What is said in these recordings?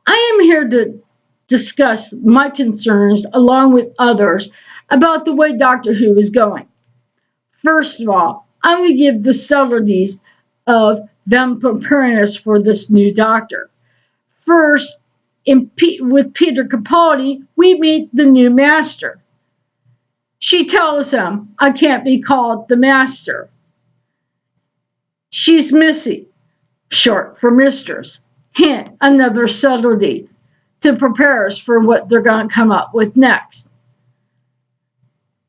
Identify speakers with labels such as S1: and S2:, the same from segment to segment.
S1: I am here to discuss my concerns along with others about the way Doctor Who is going. First of all, I will give the subtleties of them preparing us for this new Doctor. First, with Peter Capaldi, we meet the new Master. She tells him, I can't be called the Master. She's Missy, short for Mistress. Hint, another subtlety to prepare us for what they're going to come up with next.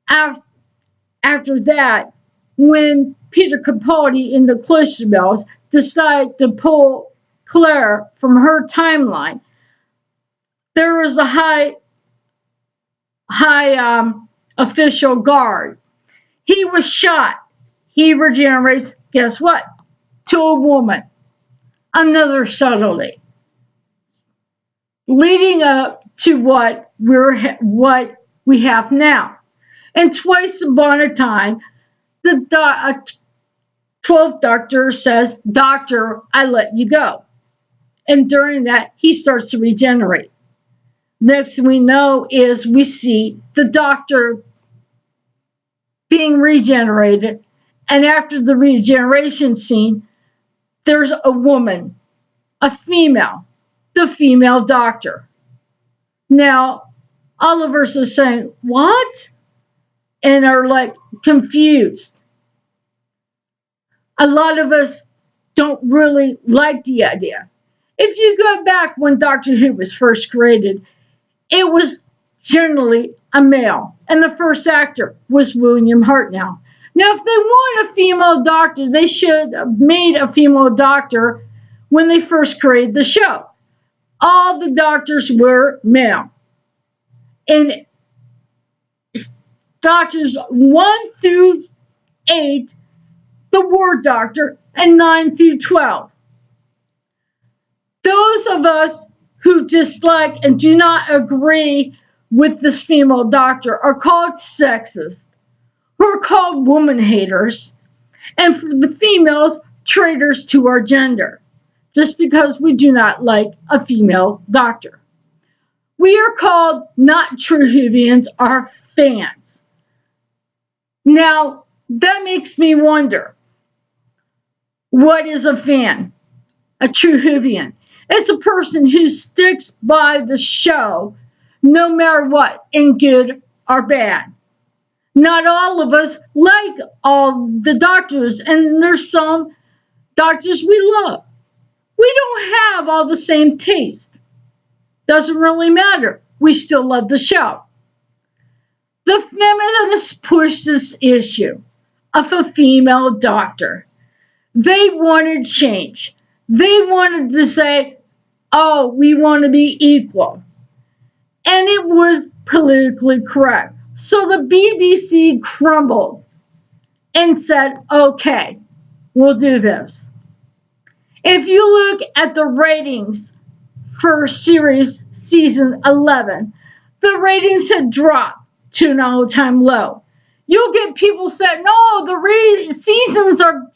S1: After that, when Peter Capaldi in the Clishabels decide to pull Claire from her timeline, there was a high official guard. He was shot. He regenerates, guess what? To a woman. Another subtlety. Leading up to what we have now. And twice upon a time, the 12th Doctor says, Doctor, I let you go. And during that, he starts to regenerate. Next thing we know is we see the Doctor being regenerated. And after the regeneration scene, there's a woman, a female, the female Doctor. Now, all of us are saying, what? And are like confused. A lot of us don't really like the idea. If you go back when Doctor Who was first created, it was generally a male, and the first actor was William Hartnell. Now, if they want a female Doctor, they should have made a female Doctor when they first created the show. All the Doctors were male. And Doctors 1 through 8, the War Doctor, and 9 through 12. Those of us who dislike and do not agree with this female Doctor are called sexist, who are called woman haters, and for the females, traitors to our gender, just because we do not like a female Doctor. We are called not true Whovians, our fans. Now, that makes me wonder, what is a fan? A true Whovian. It's a person who sticks by the show no matter what, in good or bad. Not all of us like all the Doctors, and there's some Doctors we love. We don't have all the same taste. Doesn't really matter. We still love the show. The feminists push this issue of a female Doctor. They wanted change. They wanted to say, oh, we want to be equal. And it was politically correct. So the BBC crumbled and said, okay, we'll do this. If you look at the ratings for series season 11, the ratings had dropped to an all-time low. You'll get people saying, no, the seasons are,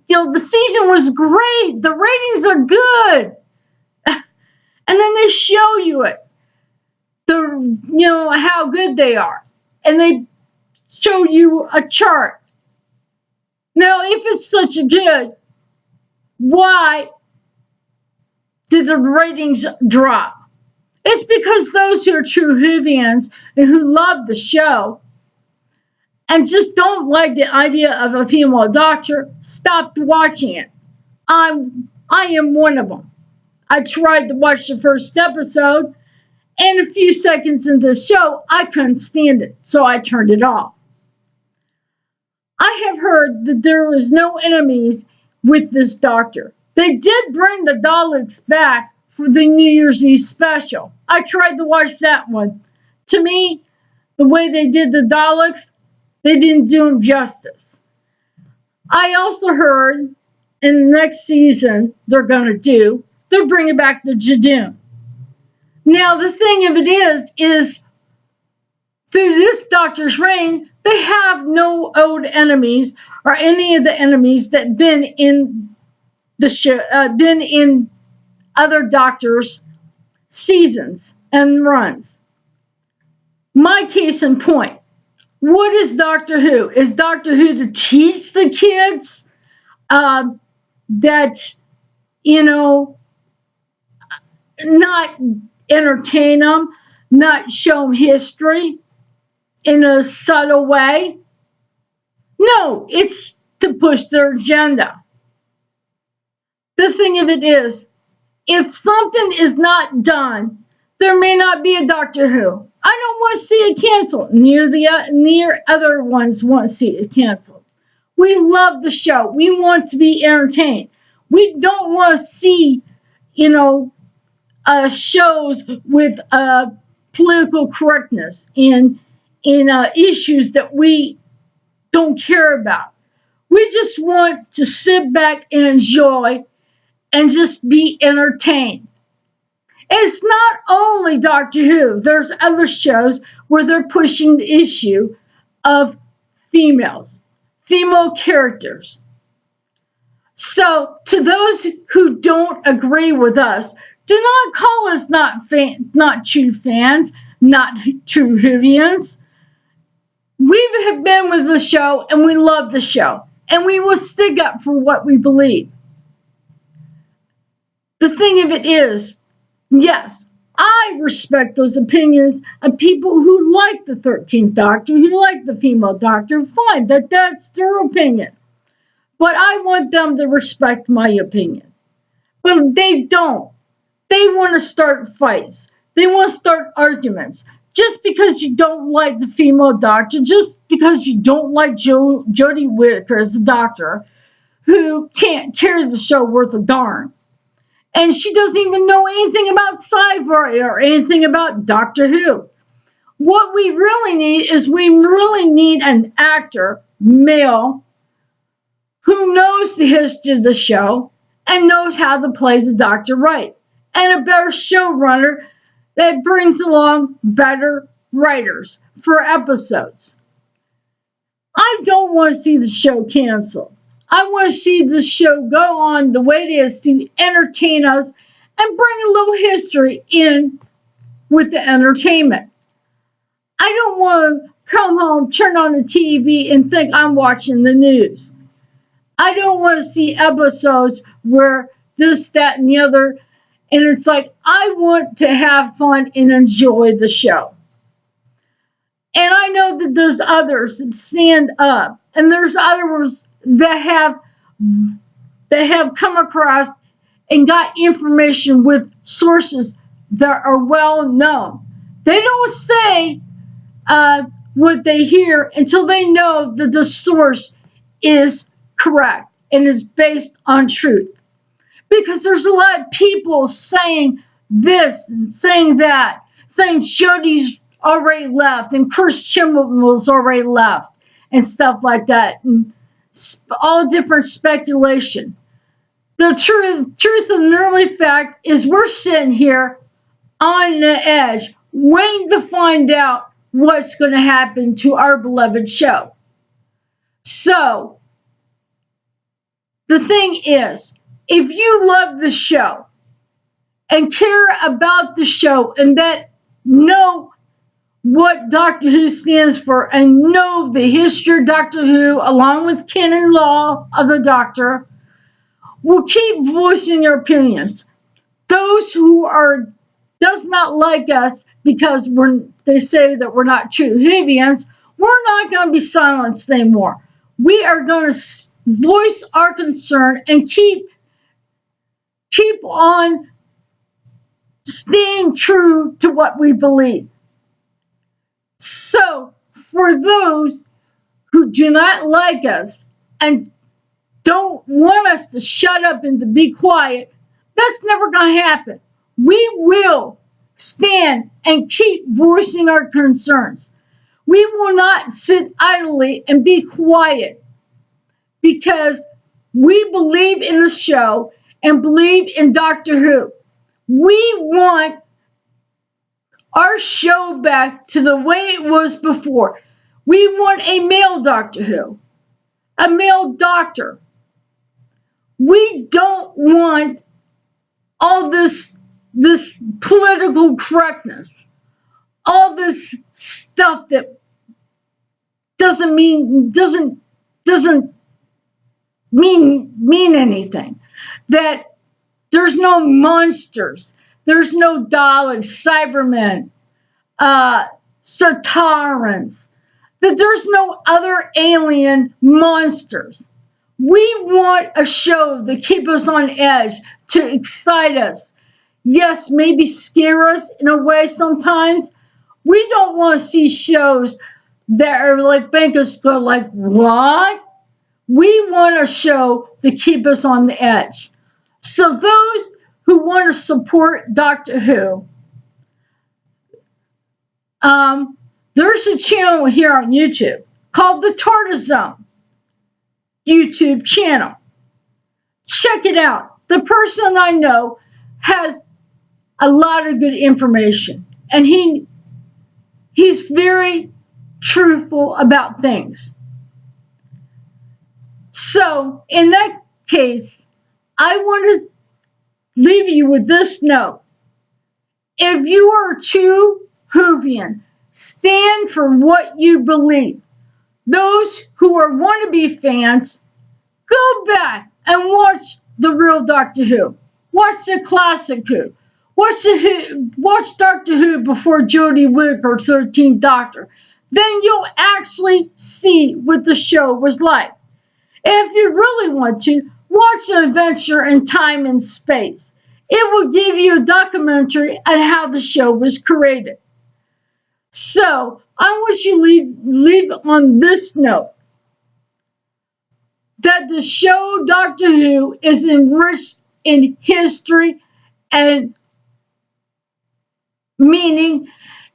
S1: the season was great. The ratings are good. And then they show you it, how good they are. And they show you a chart. Now, if it's such a good, why did the ratings drop? It's because those who are true Whovians and who love the show and just don't like the idea of a female Doctor stopped watching it. I am one of them. I tried to watch the first episode, and a few seconds into the show, I couldn't stand it, so I turned it off. I have heard that there was no enemies with this Doctor. They did bring the Daleks back for the New Year's Eve special. I tried to watch that one. To me, the way they did the Daleks, they didn't do them justice. I also heard in the next season they're bringing back the Judoon. Now, the thing of it is through this Doctor's reign, they have no old enemies or any of the enemies that been in the show, been in other Doctors seasons and runs. My case in point. What is Doctor Who? Is Doctor Who to teach the kids that, you know, not entertain them, not show them history in a subtle way? No, it's to push their agenda. The thing of it is, if something is not done, there may not be a Doctor Who. I don't want to see it canceled. Near other ones want to see it canceled. We love the show. We want to be entertained. We don't want to see, you know, shows with political correctness in issues that we don't care about. We just want to sit back and enjoy and just be entertained. It's not only Doctor Who. There's other shows where they're pushing the issue of female characters. So, to those who don't agree with us, do not call us not true fans, not true Whovians. We have been with the show and we love the show, and we will stick up for what we believe. The thing of it is, yes, I respect those opinions of people who like the 13th Doctor, who like the female Doctor. Fine, that's their opinion. But I want them to respect my opinion. But they don't. They want to start fights. They want to start arguments. Just because you don't like the female Doctor, just because you don't like Jodie Whittaker as a Doctor, who can't carry the show worth a darn. And she doesn't even know anything about sci-fi or anything about Doctor Who. What we really need is an actor, male, who knows the history of the show and knows how to play the Doctor right. And a better showrunner that brings along better writers for episodes. I don't want to see the show canceled. I want to see the show go on the way it is to entertain us and bring a little history in with the entertainment. I don't want to come home, turn on the TV, and think I'm watching the news. I don't want to see episodes where this, that, and the other, and it's like, I want to have fun and enjoy the show. And I know that there's others that stand up, and there's others that have come across and got information with sources that are well known. They don't say what they hear until they know that the source is correct and is based on truth. Because there's a lot of people saying this and saying that, saying Jodie's already left and Chris Chibnall's already left and stuff like that, and all different speculation. The truth of the early fact is we're sitting here on the edge, waiting to find out what's going to happen to our beloved show. So, the thing is, if you love the show and care about the show and that know what Doctor Who stands for and know the history of Doctor Who along with canon law of the Doctor, will keep voicing your opinions. Those who does not like us because they say that we're not true Whovians, we're not going to be silenced anymore. We are going to voice our concern and keep on staying true to what we believe. So, for those who do not like us and don't want us to shut up and to be quiet, that's never going to happen. We will stand and keep voicing our concerns. We will not sit idly and be quiet because we believe in the show and believe in Doctor Who. We want our show back to the way it was before. We want a male Doctor Who, a male doctor. We don't want all this this political correctness, all this stuff that doesn't mean anything. That there's no monsters, there's no Daleks, Cybermen, Satarans, that there's no other alien monsters. We want a show that keeps us on edge, to excite us. Yes, maybe scare us in a way sometimes. We don't want to see shows that are like make us go like, what? We want a show to keep us on the edge. So those who want to support Doctor Who, there's a channel here on YouTube called the TARDIS Zone YouTube channel. Check it out. The person I know has a lot of good information, and he's very truthful about things. So in that case, I want to leave you with this note. If you are true Whovian, stand for what you believe. Those who are wannabe fans, go back and watch the real Doctor Who. Watch the classic Who. Watch Doctor Who before Jodie Whittaker, 13th Doctor. Then you'll actually see what the show was like. And if you really want to, watch An Adventure in Time and Space. It will give you a documentary on how the show was created. So, I want you to leave on this note that the show Doctor Who is enriched in history and meaning,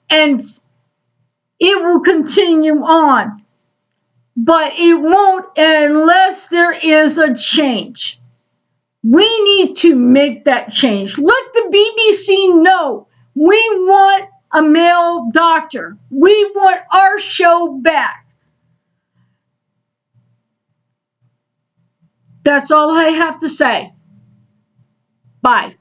S1: and it will continue on. But it won't unless there is a change. We need to make that change. Let the BBC know we want a male doctor. We want our show back. That's all I have to say. Bye.